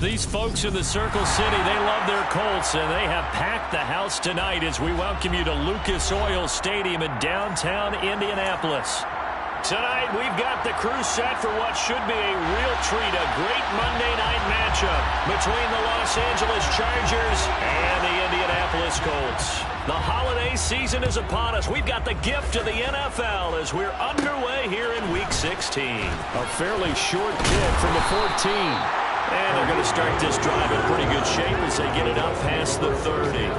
These folks in the Circle City, they love their Colts, and they have packed the house tonight as we welcome you to Lucas Oil Stadium in downtown Indianapolis. Tonight, we've got the crew set for what should be a real treat, a great Monday night matchup between the Los Angeles Chargers and the Indianapolis Colts. The holiday season is upon us. We've got the gift of the NFL as we're underway here in Week 16. A fairly short bit from the 14. And they're going to start this drive in pretty good shape as they get it up past the 30.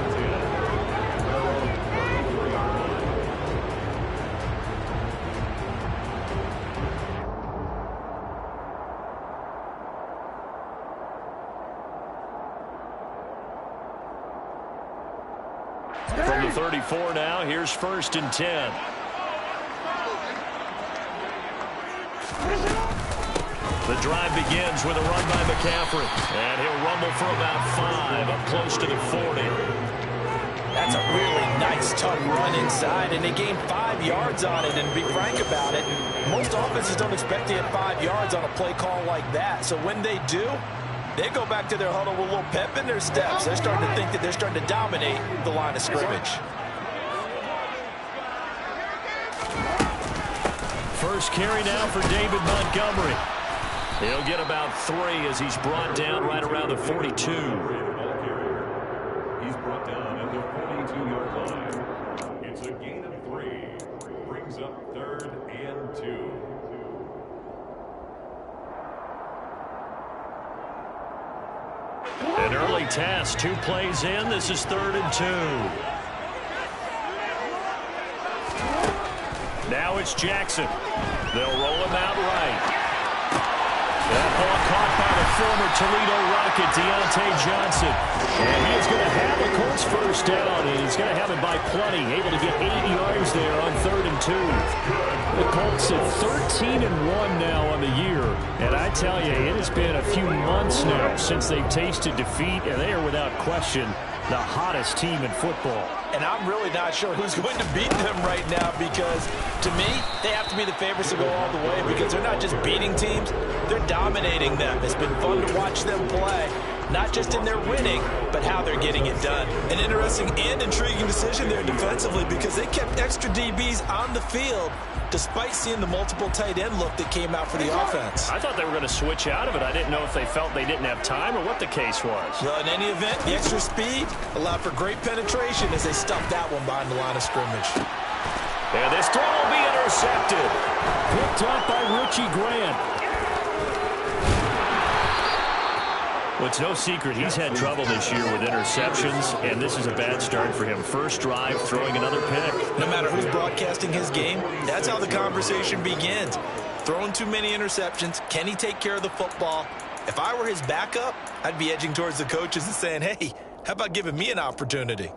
From the 34 now, here's 1st and 10. The drive begins with a run by McCaffrey. And he'll rumble for about 5, up close to the 40. That's a really nice, tough run inside, and they gained 5 yards on it. And to be frank about it, most offenses don't expect to get 5 yards on a play call like that. So when they do, they go back to their huddle with a little pep in their steps. They're starting to think that they're starting to dominate the line of scrimmage. First carry now for David Montgomery. He'll get about 3 as he's brought down right around the 42. He's brought down at the 42-yard line. It's a gain of 3. Brings up 3rd and 2. An early task, 2 plays in. This is 3rd and 2. Now it's Jackson. They'll roll him out right. That ball caught by the former Toledo Rocket, Deontay Johnson. And he's going to have the Colts first down, and he's going to have it by plenty. Able to get 8 yards there on 3rd and 2. The Colts at 13-1 now on the year. And I tell you, it has been a few months now since they've tasted defeat, and they are without question the hottest team in football. And I'm really not sure who's going to beat them right now because, to me, they have to be the favorites to go all the way because they're not just beating teams, they're dominating them. It's been fun to watch them play, not just in their winning, but how they're getting it done. An interesting and intriguing decision there defensively because they kept extra DBs on the field despite seeing the multiple tight end look that came out for the offense. I thought they were going to switch out of it. I didn't know if they felt they didn't have time or what the case was. Well, in any event, the extra speed allowed for great penetration as they stuffed that one behind the line of scrimmage. And this throw will be intercepted. Picked up by Richie Grant. Well, it's no secret he's had trouble this year with interceptions, and this is a bad start for him. First drive, throwing another pick. No matter who's broadcasting his game, that's how the conversation begins. Throwing too many interceptions, can he take care of the football? If I were his backup, I'd be edging towards the coaches and saying, hey, how about giving me an opportunity?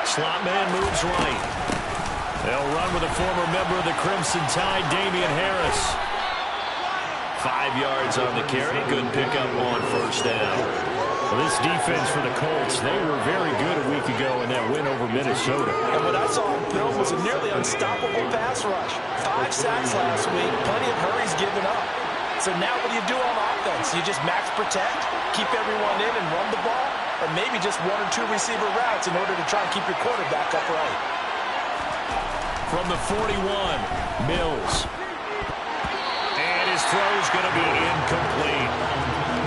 Slot man moves right. They'll run with a former member of the Crimson Tide, Damian Harris. 5 yards on the carry. Good pickup on first down. Well, this defense for the Colts, they were very good a week ago in that win over Minnesota. And what I saw on film was a nearly unstoppable pass rush. 5 sacks last week, plenty of hurries given up. So now what do you do on offense? You just max protect, keep everyone in and run the ball, or maybe just 1 or 2 receiver routes in order to try and keep your quarterback upright. From the 41, Mills. And his throw's going to be incomplete.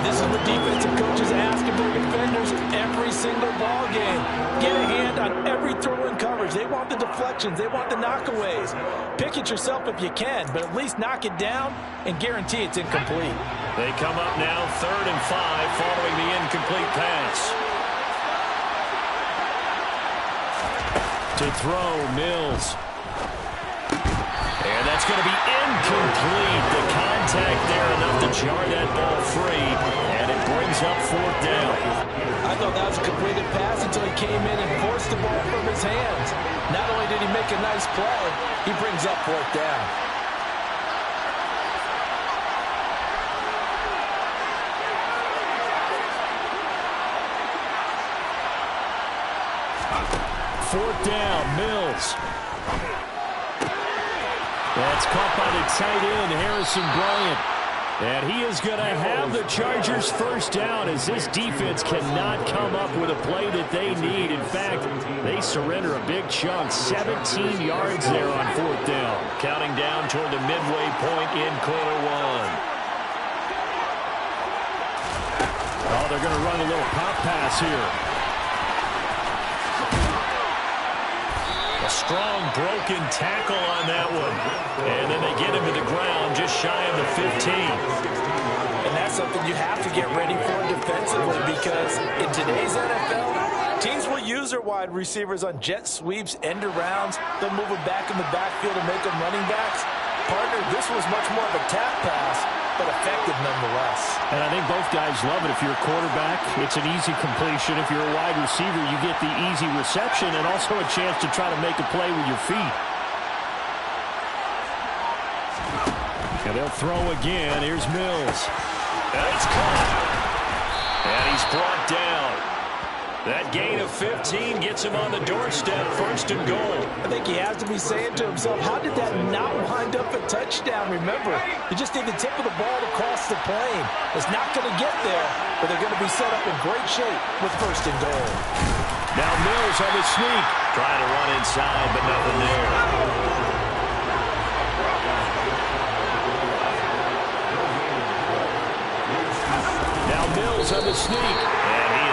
This is what defensive coaches ask of their defenders every single ball game. Get a hand on every throw in coverage. They want the deflections. They want the knockaways. Pick it yourself if you can, but at least knock it down and guarantee it's incomplete. They come up now 3rd and 5 following the incomplete pass. To throw, Mills. And that's going to be incomplete. The contact there enough to jar that ball free, and it brings up 4th down. I thought that was a completed pass until he came in and forced the ball from his hands. Not only did he make a nice play, he brings up 4th down. Fourth down, Mills. That's caught by the tight end, Harrison Bryant. And he is going to have the Chargers first down as this defense cannot come up with a play that they need. In fact, they surrender a big chunk, 17 yards there on fourth down. Counting down toward the midway point in quarter one. Oh, they're going to run a little pop pass here. A strong broken tackle on that one. And then they get him to the ground just shy of the 15. And that's something you have to get ready for defensively because in today's NFL, teams will use their wide receivers on jet sweeps, end arounds. They'll move them back in the backfield and make them running backs. Partner, this was much more of a tap pass, but effective nonetheless. And I think both guys love it. If you're a quarterback, it's an easy completion. If you're a wide receiver, you get the easy reception and also a chance to try to make a play with your feet. And they'll throw again. Here's Mills. And it's caught. And he's brought down. That gain of 15 gets him on the doorstep, first and goal. I think he has to be saying to himself, how did that not wind up a touchdown? Remember, you just need the tip of the ball to cross the plane. It's not going to get there, but they're going to be set up in great shape with first and goal. Now Mills on the sneak. Trying to run inside, but nothing there. Now Mills on the sneak.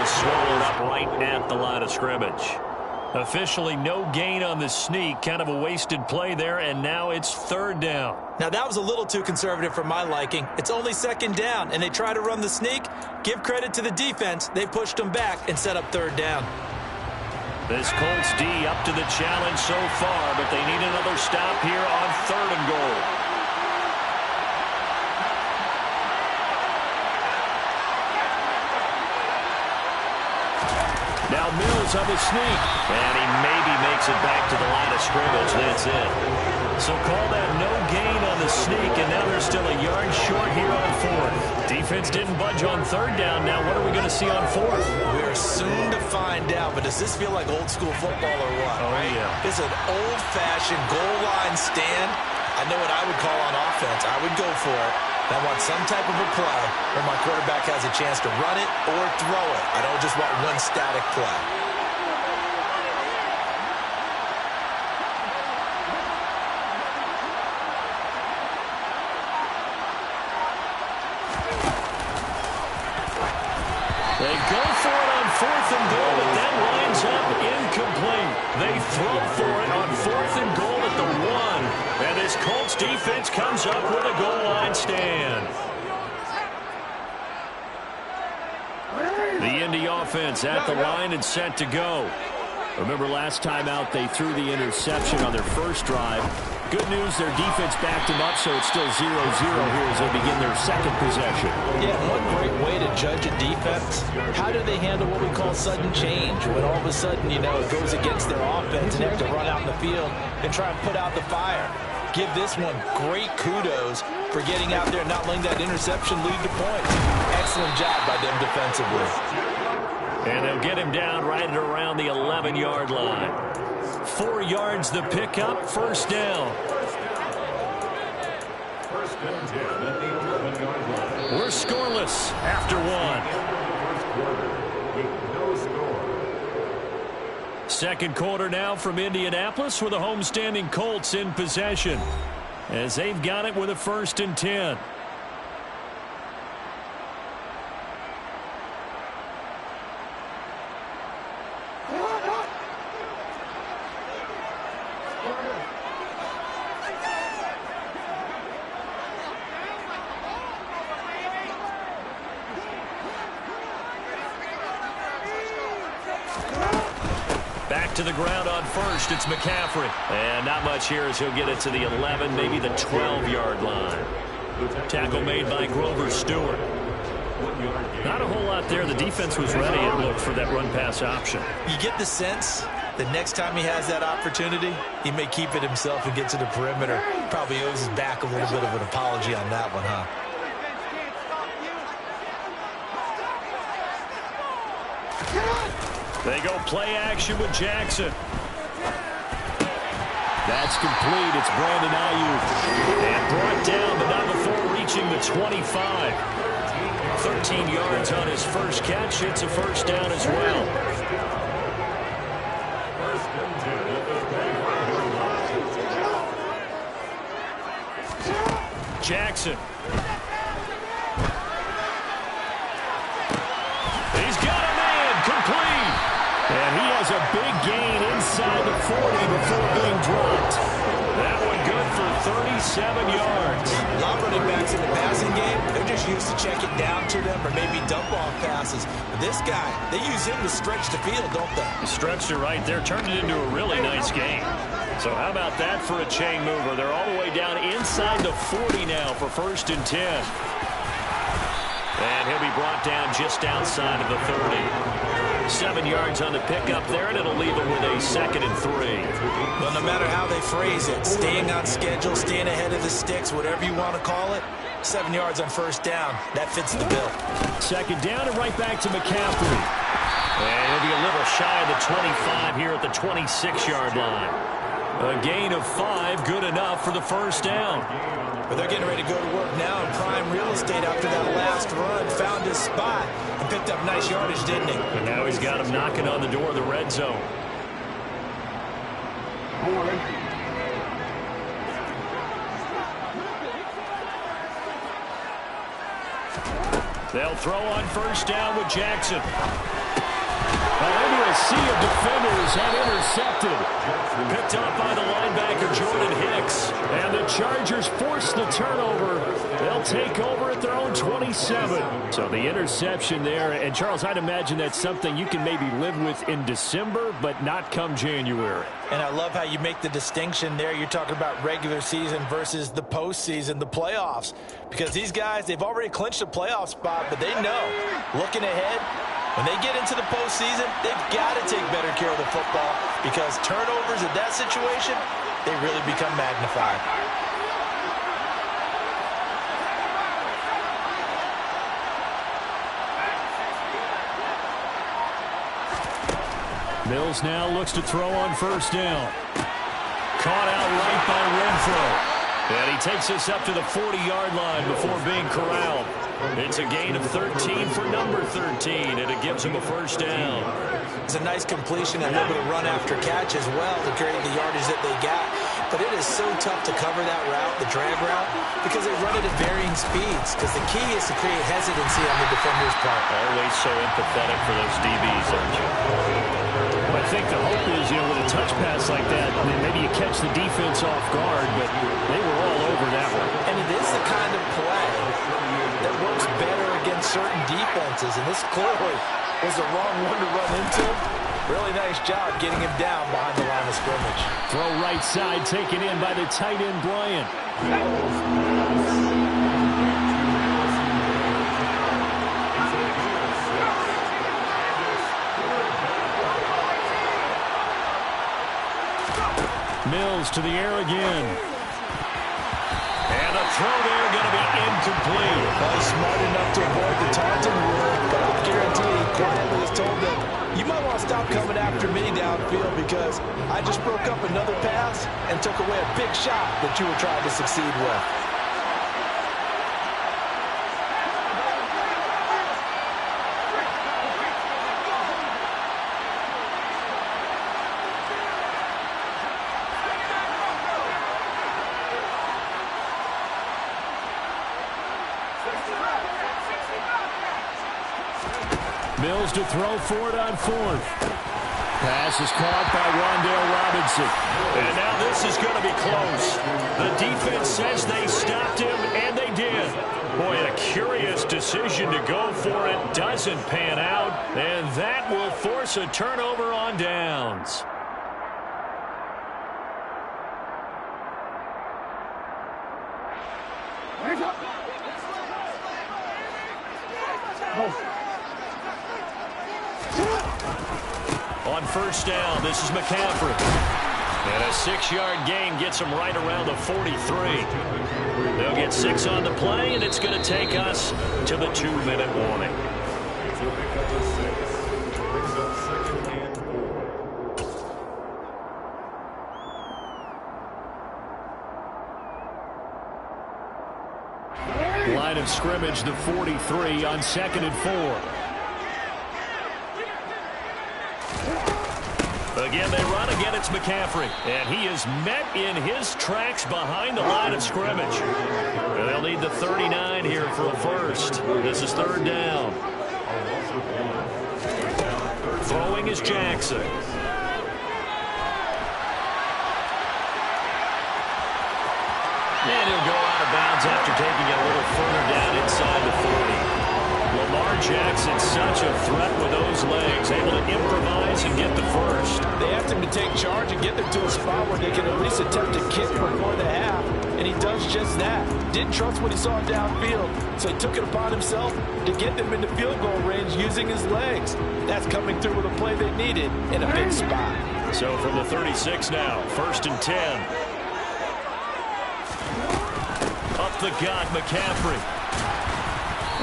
Swallowed up right at the line of scrimmage. Officially no gain on the sneak. Kind of a wasted play there, and now it's third down. Now that was a little too conservative for my liking. It's only second down, and they try to run the sneak. Give credit to the defense. They pushed them back and set up third down. This Colts D up to the challenge so far, but they need another stop here on third and goal. Now Mills on the sneak. And he maybe makes it back to the line of scrimmage. That's it. So call that no gain on the sneak, and now they're still a yard short here on fourth. Defense didn't budge on third down. Now what are we going to see on fourth? We're soon to find out, but does this feel like old school football or what? Oh, yeah. It's an old-fashioned goal line stand. I know what I would call on offense. I would go for it. I want some type of a play where my quarterback has a chance to run it or throw it. I don't just want one static play. They go for it on fourth and goal, but that winds up incomplete. They throw for it on fourth and goal at the 1. And this Colts defense comes up with a goal line stand. The Indy offense at the line and set to go. Remember last time out they threw the interception on their first drive. Good news, their defense backed them up, so it's still 0-0 here as they begin their second possession. Yeah, one great way to judge a defense. How do they handle what we call sudden change? When all of a sudden, you know, it goes against their offense and they have to run out in the field and try and put out the fire. Give this one great kudos for getting out there and not letting that interception lead to points. Excellent job by them defensively. And they'll get him down right at around the 11-yard line. 4 yards the pickup, first down. First and 10 at the 11-yard line. We're scoreless after one. First quarter with no score. Second quarter now from Indianapolis with the homestanding Colts in possession as they've got it with a first and 10. Back to the ground on first, it's McCaffrey. And not much here as he'll get it to the 11, maybe the 12-yard line. Tackle made by Grover Stewart. Not a whole lot there. The defense was ready and looked for that run-pass option. You get the sense that next time he has that opportunity, he may keep it himself and get to the perimeter. Probably owes his back a little bit of an apology on that one, huh? They go play action with Jackson. That's complete. It's Brandon Ayuk. And brought down, but not before reaching the 25. 13 yards on his first catch. It's a first down as well. Jackson. He's got a man, complete. And he has a big gain inside the 40 before being dropped. That one good for 37 yards. A lot of running backs in the passing game, they're just used to check it down to them or maybe dump off passes. But this guy, they use him to stretch the field, don't they? He stretched it right there, turned it into a really nice game. So how about that for a chain mover? They're all the way down inside the 40 now for 1st and 10. And he'll be brought down just outside of the 30. 7 yards on the pickup there, and it'll leave it with a 2nd and 3. Well, no matter how they phrase it, staying on schedule, staying ahead of the sticks, whatever you want to call it, 7 yards on 1st down. That fits the bill. 2nd down and right back to McCaffrey. And he'll be a little shy of the 25 here at the 26-yard line. A gain of 5, good enough for the 1st down. But they're getting ready to go to work now in prime real estate after that last run. Found his spot and picked up nice yardage, didn't he? And now he's got him knocking on the door of the red zone. They'll throw on 1st down with Jackson. Into a sea of defenders and intercepted. Picked up by the linebacker, Jordan Hicks. And the Chargers force the turnover. They'll take over at their own 27. So the interception there. And, Charles, I'd imagine that's something you can maybe live with in December, but not come January. And I love how you make the distinction there. You're talking about regular season versus the postseason, the playoffs. Because these guys, they've already clinched a playoff spot, but they know, looking ahead, when they get into the postseason, they've got to take better care of the football because turnovers in that situation, they really become magnified. Mills now looks to throw on 1st down. Caught out right by Renfro. And he takes us up to the 40-yard line before being corralled. It's a gain of 13 for number 13, and it gives him a 1st down. It's a nice completion and a little bit of run after catch as well to create the yardage that they got. But it is so tough to cover that route, the drag route, because they run it at varying speeds. Because the key is to create hesitancy on the defender's part. Always so empathetic for those DBs, aren't you? I think the hope is, with a touch pass like that, maybe you catch the defense off guard, but they were all over that one. And it is the kind of play that works better against certain defenses, and this clearly was the wrong one to run into. Really nice job getting him down behind the line of scrimmage. Throw right side, taken in by the tight end, Bryant. Mills to the air again. And a throw there going to be incomplete. Well, he's smart enough to avoid the taunting rule, but I guarantee he quietly has told them, you might want to stop coming after me downfield because I just broke up another pass and took away a big shot that you were trying to succeed with. Mills to throw for it on 4th. Pass is caught by Wan'Dale Robinson. And now this is going to be close. The defense says they stopped him, and they did. Boy, a curious decision to go for it. Doesn't pan out, and that will force a turnover on downs. On 1st down, this is McCaffrey. And a 6-yard gain gets him right around the 43. They'll get 6 on the play, and it's going to take us to the 2-minute warning. Line of scrimmage, the 43 on 2nd and 4. Again, they run. Again, it's McCaffrey. And he is met in his tracks behind the line of scrimmage. And they'll need the 39 here for a first. This is 3rd down. Throwing is Jackson. And he'll go out of bounds after taking it a little further down inside the 40. Lamar Jackson, such a threat with those legs, able to improvise and get the first. They asked him to take charge and get them to a spot where they can at least attempt to kick before the half, and he does just that. Didn't trust what he saw downfield, so he took it upon himself to get them into field goal range using his legs. That's coming through with a play they needed in a big spot. So from the 36 now, 1st and 10. Up the gut, McCaffrey.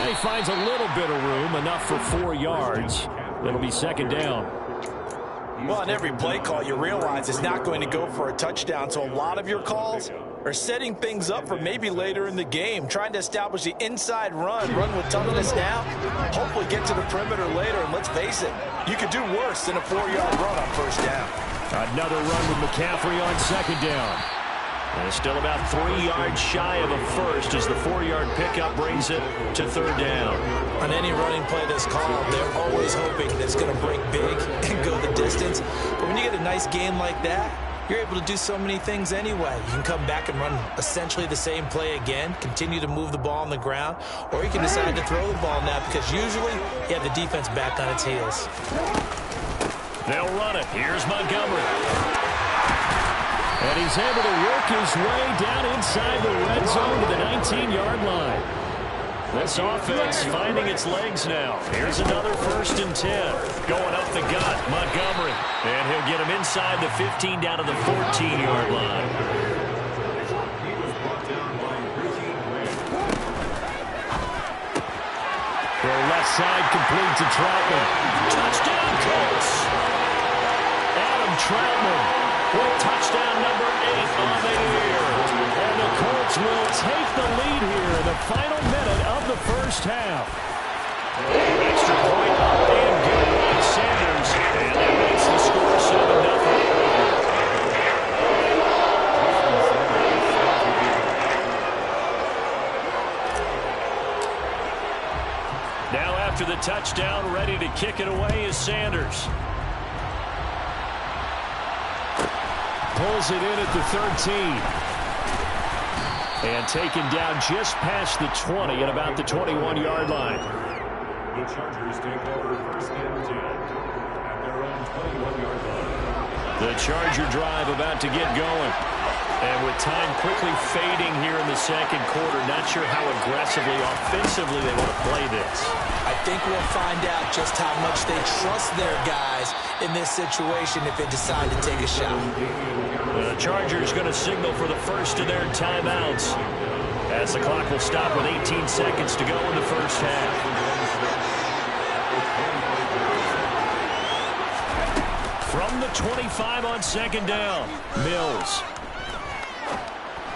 He finds a little bit of room, enough for 4 yards. It'll be 2nd down. Well, on every play call, you realize it's not going to go for a touchdown, so a lot of your calls are setting things up for maybe later in the game, trying to establish the inside run with toughness now, hopefully get to the perimeter later, and let's face it, you could do worse than a 4-yard run on 1st down. Another run with McCaffrey on 2nd down. And still about 3 yards shy of a first as the 4-yard pickup brings it to 3rd down. On any running play that's called, they're always hoping that it's going to break big and go the distance. But when you get a nice game like that, you're able to do so many things anyway. You can come back and run essentially the same play again, continue to move the ball on the ground, or you can decide to throw the ball now because usually you have the defense back on its heels. They'll run it. Here's Montgomery. And he's able to work his way down inside the red zone to the 19-yard line. This offense finding its legs now. Here's another 1st and 10. Going up the gut, Montgomery. And he'll get him inside the 15 down to the 14-yard line. The left side complete to Troutman. Touchdown, Colts. Adam Troutman with touchdown number 8 on the year. And the Colts will take the lead here in the final minute of the 1st half. Extra point up and good by Sanders. And that makes the score 7-0. Now after the touchdown, ready to kick it away is Sanders. Pulls it in at the 13. And taken down just past the 20 at about the 21-yard line. The Chargers take over 1st and 10 at their own 21-yard line. The Charger drive about to get going. And with time quickly fading here in the 2nd quarter, not sure how aggressively, offensively they want to play this. I think we'll find out just how much they trust their guys in this situation if they decide to take a shot. The Chargers going to signal for the first of their timeouts as the clock will stop with 18 seconds to go in the 1st half. From the 25 on 2nd down, Mills.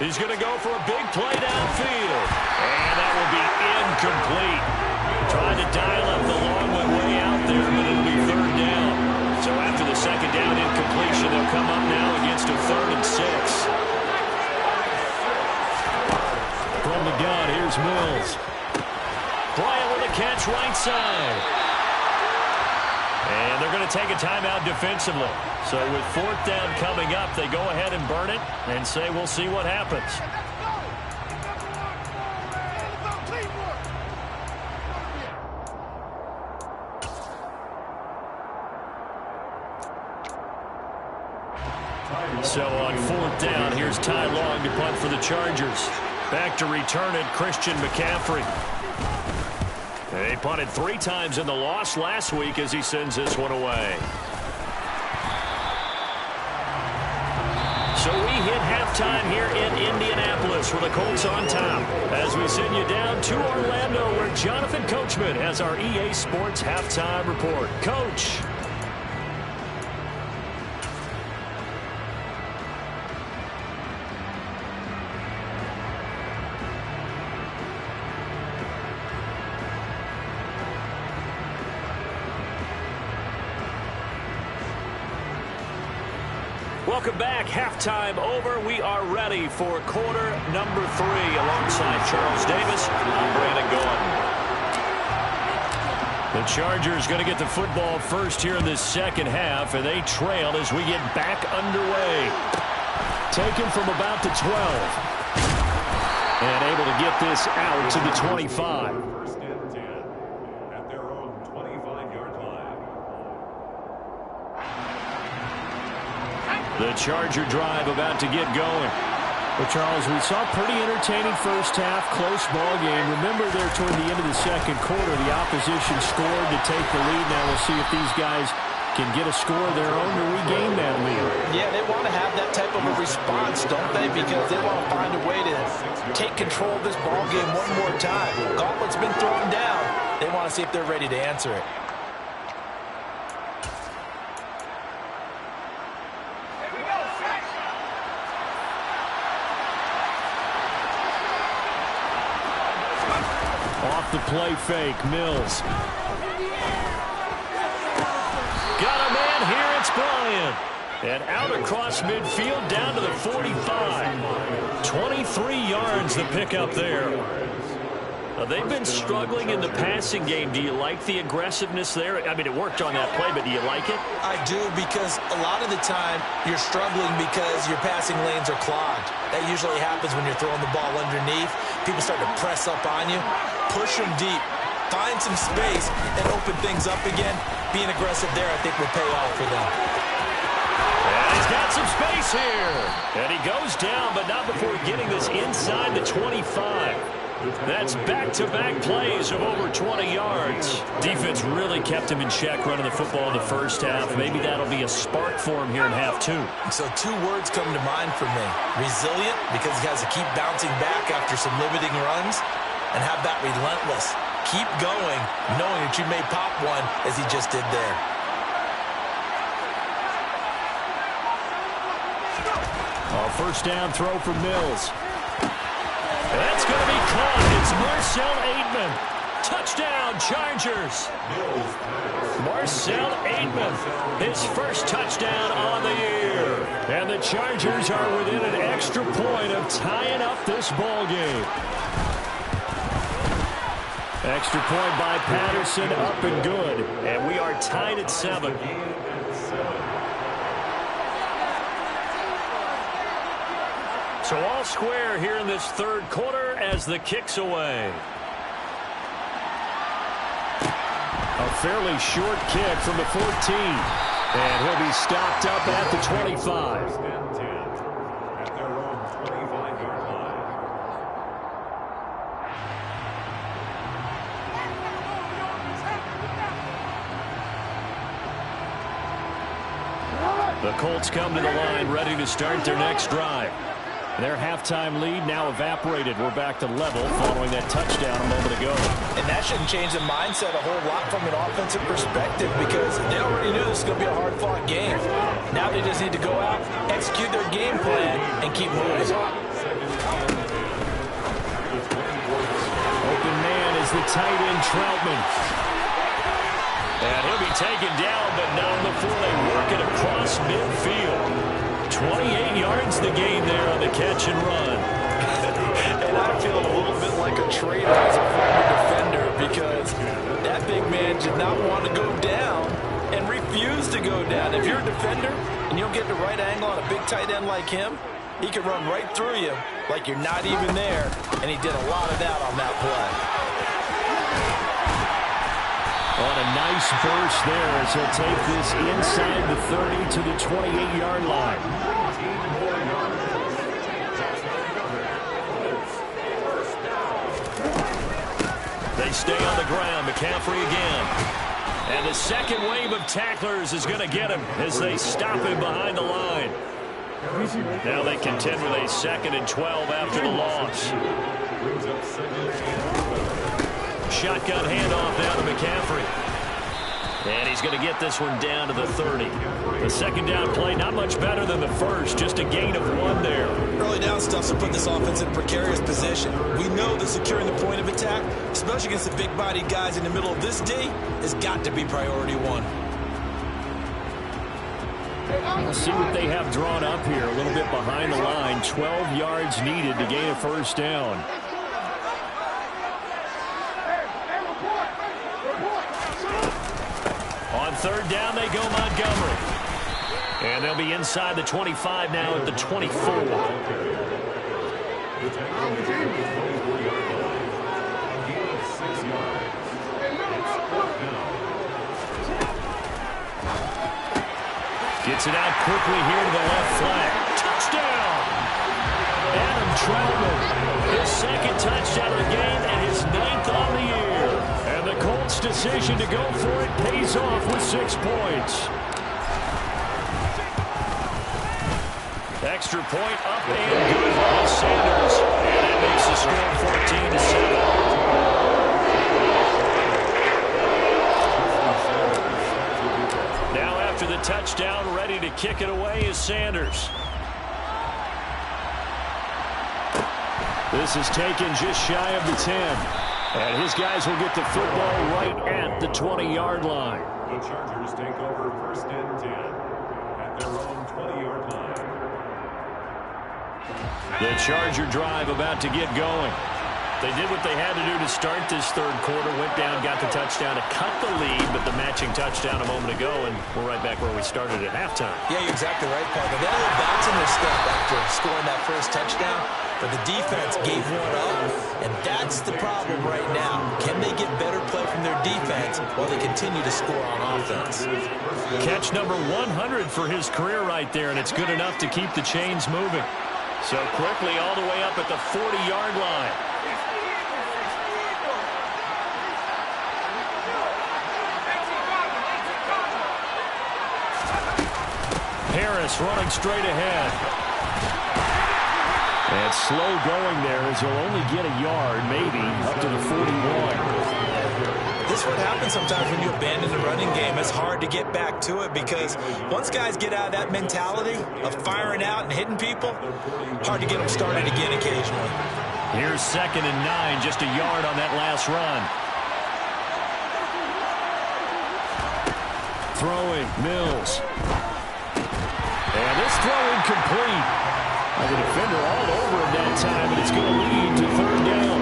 He's going to go for a big play downfield. And that will be incomplete. Trying to dial up the long one way out there, but it'll be 3rd down. So after the 2nd down incompletion, they'll come up now against a 3rd and 6. From the gun, here's Mills. Bryant with a catch right side. And they're going to take a timeout defensively. So with 4th down coming up, they go ahead and burn it and say we'll see what happens. So on 4th down, here's Ty Long to punt for the Chargers. Back to return it, Christian McCaffrey. They punted 3 times in the loss last week as he sends this one away. So we hit halftime here in Indianapolis with the Colts on top as we send you down to Orlando where Jonathan Coachman has our EA Sports halftime report. Coach. Welcome back. Halftime over. We are ready for quarter number 3. Alongside Charles Davis, I'm Brandon Gaudin. The Chargers going to get the football first here in this second half, and they trail as we get back underway. Taken from about the 12. And able to get this out to the 25. First and 10 at their own 25-yard line. The Charger drive about to get going. Well, Charles, we saw a pretty entertaining first half, close ball game. Remember there toward the end of the second quarter, the opposition scored to take the lead. Now we'll see if these guys can get a score of their own to regain that lead. Yeah, they want to have that type of a response, don't they? Because they want to find a way to take control of this ball game one more time. Gauntlet's been thrown down. They want to see if they're ready to answer it. Off the play fake, Mills. Got a man here, it's Bryant. And out across midfield down to the 45. 23 yards the pickup there. They've been struggling in the passing game. Do you like the aggressiveness there? I mean, it worked on that play, but do you like it? I do, because a lot of the time you're struggling because your passing lanes are clogged. That usually happens when you're throwing the ball underneath. People start to press up on you. Push them deep. Find some space and open things up again. Being aggressive there, I think, will pay off for them. And he's got some space here. And he goes down, but not before getting this inside the 25. That's back-to-back plays of over 20 yards. Defense really kept him in check running the football in the first half. Maybe that'll be a spark for him here in half 2. So 2 words come to mind for me. Resilient, because he has to keep bouncing back after some limiting runs. And how about relentless? Keep going, knowing that you may pop one, as he just did there. First down throw for Mills. That's going to be caught. It's Marcel Aitman. Touchdown, Chargers. Marcel Aitman, his first touchdown on the year. And the Chargers are within an extra point of tying up this ball game. Extra point by Patterson, up and good. And we are tied at 7. So all square here in this third quarter as the kick's away. A fairly short kick from the 14. And he'll be stopped up at the 25. First and 10 at their own 25-yard line. The Colts come to the line ready to start their next drive. Their halftime lead now evaporated. We're back to level following that touchdown a moment ago. And that shouldn't change the mindset a whole lot from an offensive perspective, because they already knew this was going to be a hard-fought game. Now they just need to go out, execute their game plan, and keep moving. Open man is the tight end, Troutman. And he'll be taken down, but not before they work it across midfield. 28 yards the gain there on the catch and run. And I feel a little bit like a traitor as a former defender, because that big man did not want to go down and refused to go down. If you're a defender and you don't get the right angle on a big tight end like him, he can run right through you like you're not even there, and he did a lot of that on that play. On a nice burst there as he'll take this inside the 30 to the 28-yard line. They stay on the ground. McCaffrey again. And the second wave of tacklers is going to get him as they stop him behind the line. Now they contend with a 2nd and 12 after the loss. Shotgun handoff now to McCaffrey. And he's going to get this one down to the 30. The second down play, not much better than the first, just a gain of 1 there. Early down stuff's to put this offense in a precarious position. We know that securing the point of attack, especially against the big-bodied guys in the middle of this D, has got to be priority 1. Let's see what they have drawn up here. A little bit behind the line. 12 yards needed to gain a first down. On third down, they go Montgomery. And they'll be inside the 25 now at the 24. Gets it out quickly here to the left flank. Touchdown! Adam Troutman, his second touchdown of the game and his 9th on the year. And the Colts' decision to go for it pays off with 6 points. Extra point up and good by Sanders. And that makes the score 14-7. Now after the touchdown, ready to kick it away is Sanders. This is taken just shy of the 10. And his guys will get the football right at the 20-yard line. The Chargers take over 1st and 10 at their own 20-yard line. The Charger drive about to get going. They did what they had to do to start this third quarter. Went down, got the touchdown to cut the lead, but the matching touchdown a moment ago, and we're right back where we started at halftime. Yeah, you're exactly right, partner. They had a little bounce in their step after scoring that first touchdown, but the defense gave one up, and that's the problem right now. Can they get better play from their defense while they continue to score on offense? Catch number 100 for his career right there, and it's good enough to keep the chains moving. So quickly all the way up at the 40-yard line. Harris running straight ahead. And slow going there as he'll only get a yard, maybe, up to the 41. This is what happens sometimes when you abandon the running game. It's hard to get back to it because once guys get out of that mentality of firing out and hitting people, hard to get them started again occasionally. Here's 2nd and 9, just a yard on that last run. Throwing, Mills. And this throw incomplete. The defender all over him that time, and it's going to lead to 3rd down.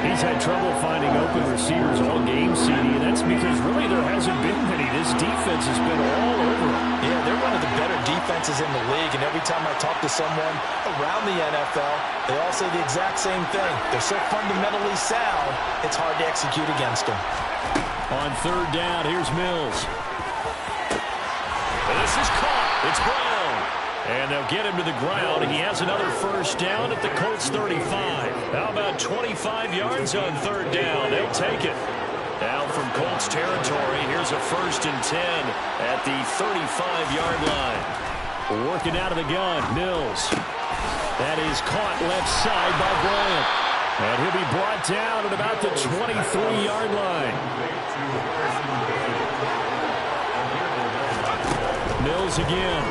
He's had trouble finding open receivers all game, CD, and that's because really there hasn't been many. This defense has been all over him. Yeah, they're one of the better defenses in the league, and every time I talk to someone around the NFL, they all say the exact same thing. They're so fundamentally sound, it's hard to execute against them. On 3rd down, here's Mills. And this is caught. It's Brown. And they'll get him to the ground. He has another first down at the Colts 35. How about 25 yards on 3rd down? They'll take it. Now from Colts territory, here's a 1st and 10 at the 35-yard line. Working out of the gun, Mills. That is caught left side by Bryant. And he'll be brought down at about the 23-yard line. Mills again.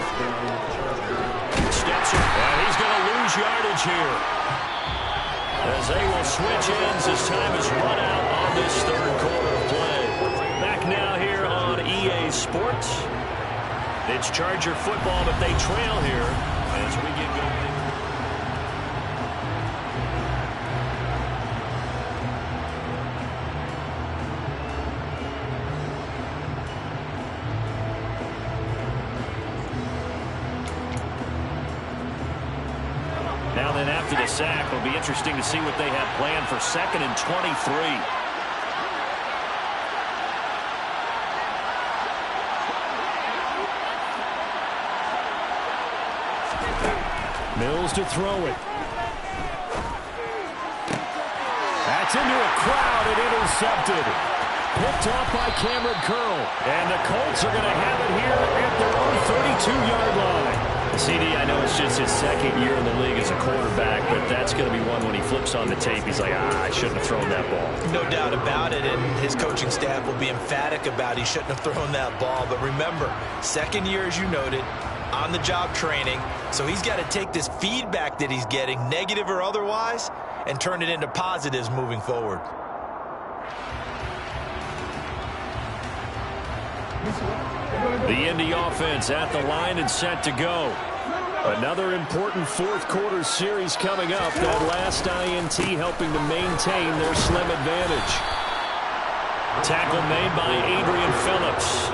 Steps it, and he's going to lose yardage here. As they will switch ends as time is run out on this third quarter of play. Back now here on EA Sports. It's Charger football, but they trail here as we get going. Now then, after the sack, it'll be interesting to see what they have planned for 2nd and 23. Mills to throw it. That's into a crowd and intercepted. Picked off by Cameron Curl. And the Colts are going to have it here at their own 32-yard line. CD, I know it's just his 2nd year in the league as a quarterback, but that's going to be one when he flips on the tape. He's like, I shouldn't have thrown that ball. No doubt about it, and his coaching staff will be emphatic about he shouldn't have thrown that ball. But remember, 2nd year, as you noted, on-the-job training, so he's got to take this feedback that he's getting, negative or otherwise, and turn it into positives moving forward. This one The Indy offense at the line and set to go. Another important fourth quarter series coming up. That last INT helping to maintain their slim advantage. Tackle made by Adrian Phillips.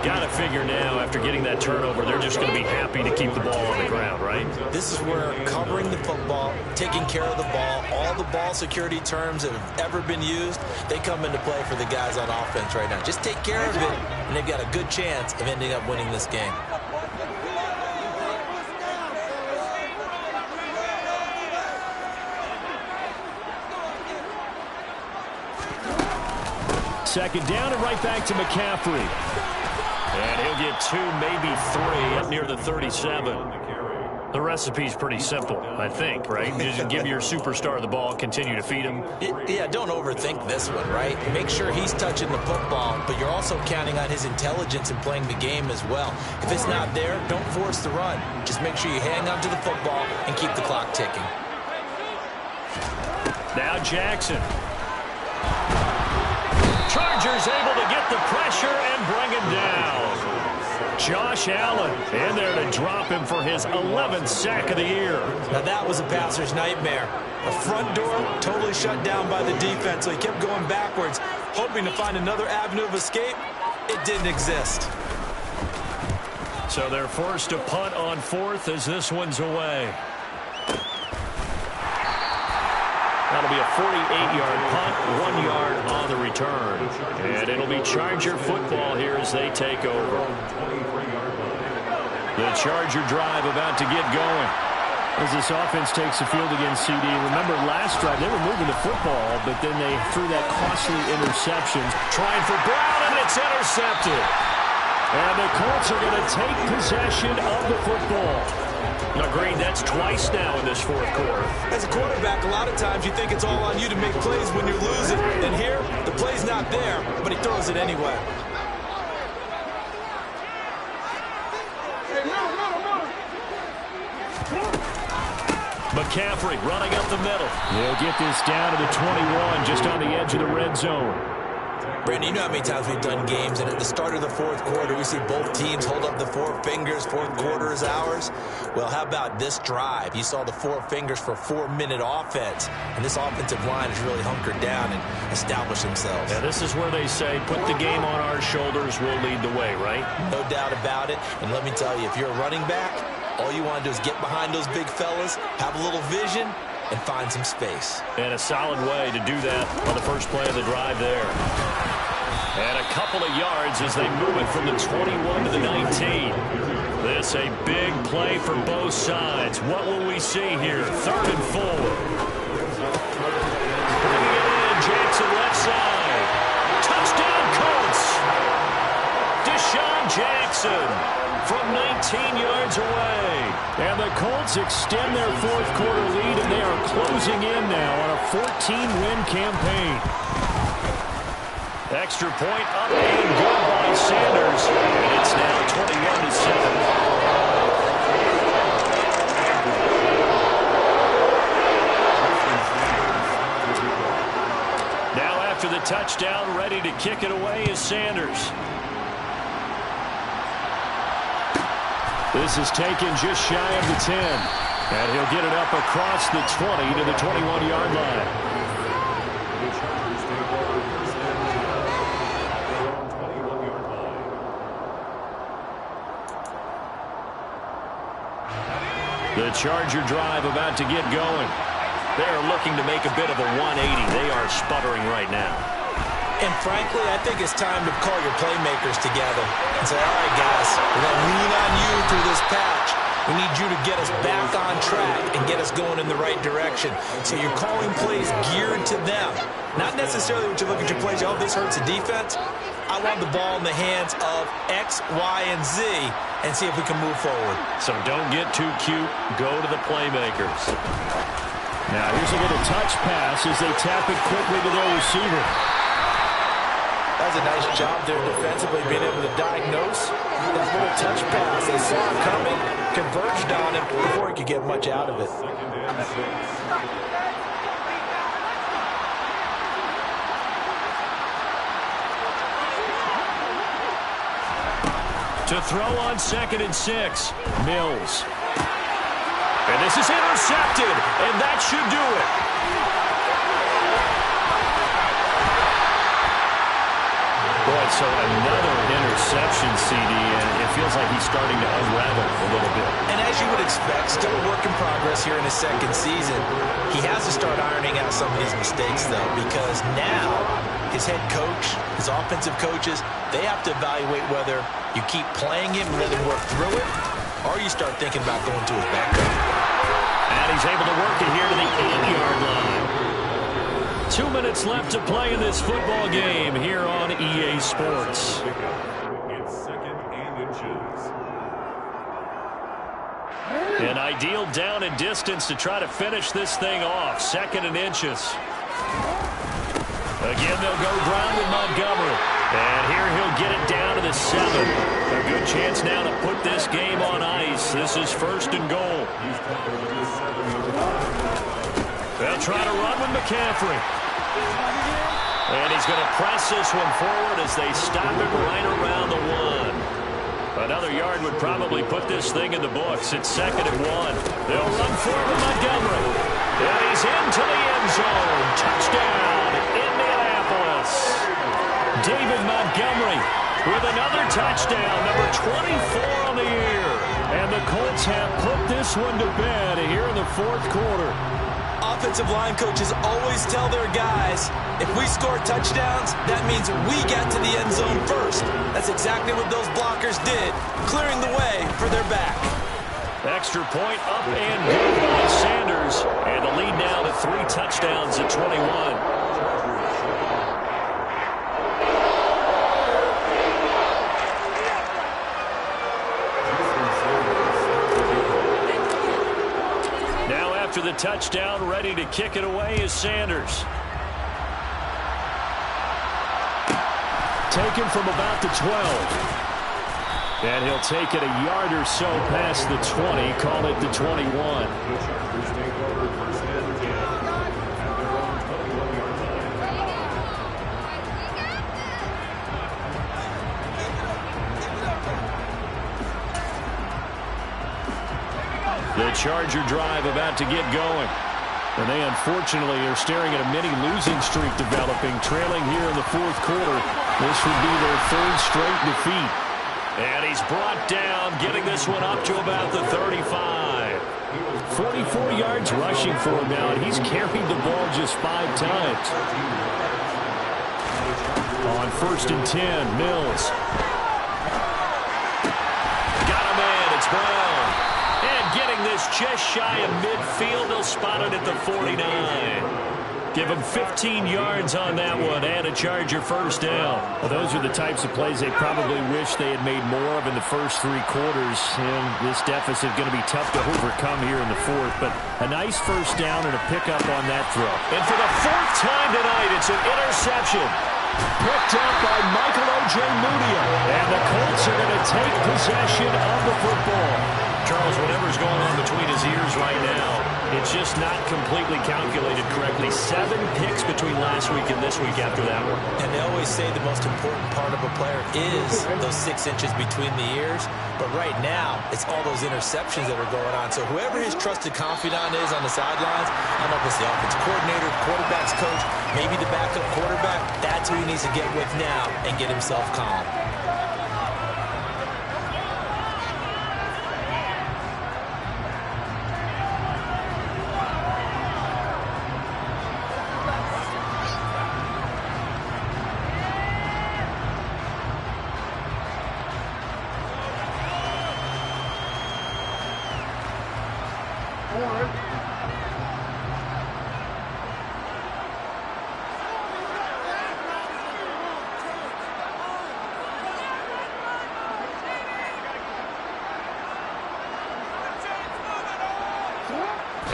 Got to figure now, after getting that turnover, they're just going to be happy to keep the ball on the ground, right? This is where covering the football, taking care of the ball, all the ball security terms that have ever been used, they come into play for the guys on offense right now. Just take care of it, and they've got a good chance of ending up winning this game. Second down and right back to McCaffrey. And he'll get 2, maybe 3 up near the 37. The recipe's pretty simple, I think, right? Just give your superstar the ball, continue to feed him. Yeah, don't overthink this one, right? Make sure he's touching the football, but you're also counting on his intelligence in playing the game as well. If it's not there, don't force the run. Just make sure you hang on to the football and keep the clock ticking. Now Jackson. Chargers able to get the pressure and bring him down. Josh Allen in there to drop him for his 11th sack of the year. Now that was a passer's nightmare. The front door totally shut down by the defense, so he kept going backwards, hoping to find another avenue of escape. It didn't exist. So they're forced to punt on 4th as this one's away. That'll be a 48-yard punt, 1 yard on the return. And it'll be Charger football here as they take over. The Charger drive about to get going. As this offense takes the field against CD, remember last drive they were moving the football, but then they threw that costly interception. Trying for Brown, and it's intercepted. And the Colts are going to take possession of the football. Agreed, that's twice now in this fourth quarter. As a quarterback, a lot of times you think it's all on you to make plays when you're losing. And here, the play's not there, but he throws it anyway. McCaffrey running up the middle. They'll get this down to the 21, just on the edge of the red zone. Brandon, you know how many times we've done games, and at the start of the fourth quarter, we see both teams hold up the 4 fingers, fourth quarter is ours. Well, how about this drive? You saw the 4 fingers for 4-minute offense, and this offensive line has really hunkered down and established themselves. Yeah, this is where they say, put the game on our shoulders, we'll lead the way, right? No doubt about it, and let me tell you, if you're a running back, all you want to do is get behind those big fellas, have a little vision, and find some space. And a solid way to do that on the first play of the drive there. And a couple of yards as they move it from the 21 to the 19. This a big play for both sides. What will we see here? 3rd and 4. Bringing it in, Jackson left side. Touchdown Colts. Deshaun Jackson from 19 yards away. And the Colts extend their fourth quarter lead, and they are closing in now on a 14-win campaign. Extra point up and good by Sanders. And it's now 21-7. Now after the touchdown, ready to kick it away is Sanders. This is taken just shy of the 10. And he'll get it up across the 20 to the 21-yard line. The Charger drive about to get going. They're looking to make a bit of a 180. They are sputtering right now. And frankly, I think it's time to call your playmakers together and say, all right, guys, we're going to lean on you through this patch. We need you to get us back on track and get us going in the right direction. So you're calling plays geared to them. Not necessarily when you look at your plays, oh, this hurts the defense. I want the ball in the hands of X, Y, and Z and see if we can move forward. So don't get too cute. Go to the playmakers. Now here's a little touch pass as they tap it quickly to their receiver. That was a nice job there defensively, being able to diagnose that little touch pass. They saw it coming, converged on him before he could get much out of it. To throw on 2nd and 6. Mills. And this is intercepted, and that should do it. Boy, so another interception, CD, and it feels like he's starting to unravel a little bit. And as you would expect, still a work in progress here in his 2nd season. He has to start ironing out some of these mistakes, though, because now his head coach, his offensive coaches, they have to evaluate whether you keep playing him and let him work through it, or you start thinking about going to his backup. And he's able to work it here to the 8-yard line. 2 minutes left to play in this football game here on EA Sports. It's 2nd and inches. An ideal down and distance to try to finish this thing off. 2nd and inches. Again, they'll go ground with Montgomery. And here he'll get it down to the 7. A good chance now to put this game on ice. This is 1st and goal. They'll try to run with McCaffrey. And he's going to press this one forward as they stop it right around the 1. Another yard would probably put this thing in the books. It's 2nd and 1. They'll run forward with Montgomery. And he's into the end zone. Touchdown, Indianapolis. David Montgomery with another touchdown, number 24 on the year. And the Colts have put this one to bed here in the 4th quarter. Offensive line coaches always tell their guys, if we score touchdowns, that means we get to the end zone first. That's exactly what those blockers did, clearing the way for their back. Extra point up and good by Sanders. And the lead now to 3 touchdowns at 21. After the touchdown, ready to kick it away is Sanders. Taken from about the 12. And he'll take it a yard or so past the 20, call it the 21. The Charger drive about to get going. And they unfortunately are staring at a mini losing streak developing, trailing here in the 4th quarter. This would be their 3rd straight defeat. And he's brought down, getting this one up to about the 35. 44 yards rushing for him now, and he's carried the ball just 5 times. On 1st and 10, Mills. Got him in, it's Brown. And getting this just shy of midfield, they'll spot it at the 49. Give him 15 yards on that one and a Charger first down. Well, those are the types of plays they probably wish they had made more of in the first 3 quarters. And this deficit going to be tough to overcome here in the 4th. But a nice first down and a pickup on that throw. And for the 4th time tonight, it's an interception. Picked up by Michael O.J. Mudia. And the Colts are going to take possession of the football. Charles, whatever's going on between his ears right now, it's just not completely calculated correctly. 7 picks between last week and this week after that one. And they always say the most important part of a player is those 6 inches between the ears. But right now, it's all those interceptions that are going on. So whoever his trusted confidant is on the sidelines, I don't know if it's the offensive coordinator, quarterback's coach, maybe the backup quarterback, that's who he needs to get with now and get himself calm.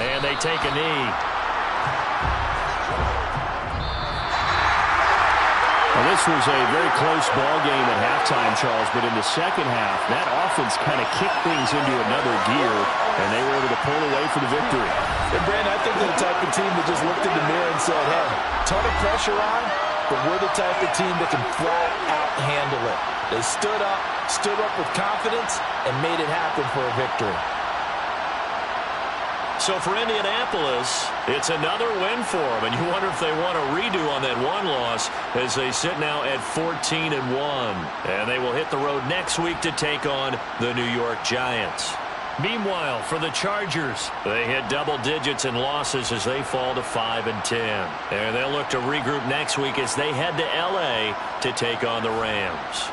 And they take a knee. Well, this was a very close ball game at halftime, Charles, but in the second half, that offense kind of kicked things into another gear, and they were able to pull away for the victory. And, Brandon, I think they're the type of team that just looked in the mirror and said, hey, ton of pressure on, but we're the type of team that can flat out handle it. They stood up with confidence, and made it happen for a victory. So for Indianapolis, it's another win for them, and you wonder if they want a redo on that one loss as they sit now at 14-1. And they will hit the road next week to take on the New York Giants. Meanwhile, for the Chargers, they hit double digits in losses as they fall to 5-10. And they'll look to regroup next week as they head to L.A. to take on the Rams.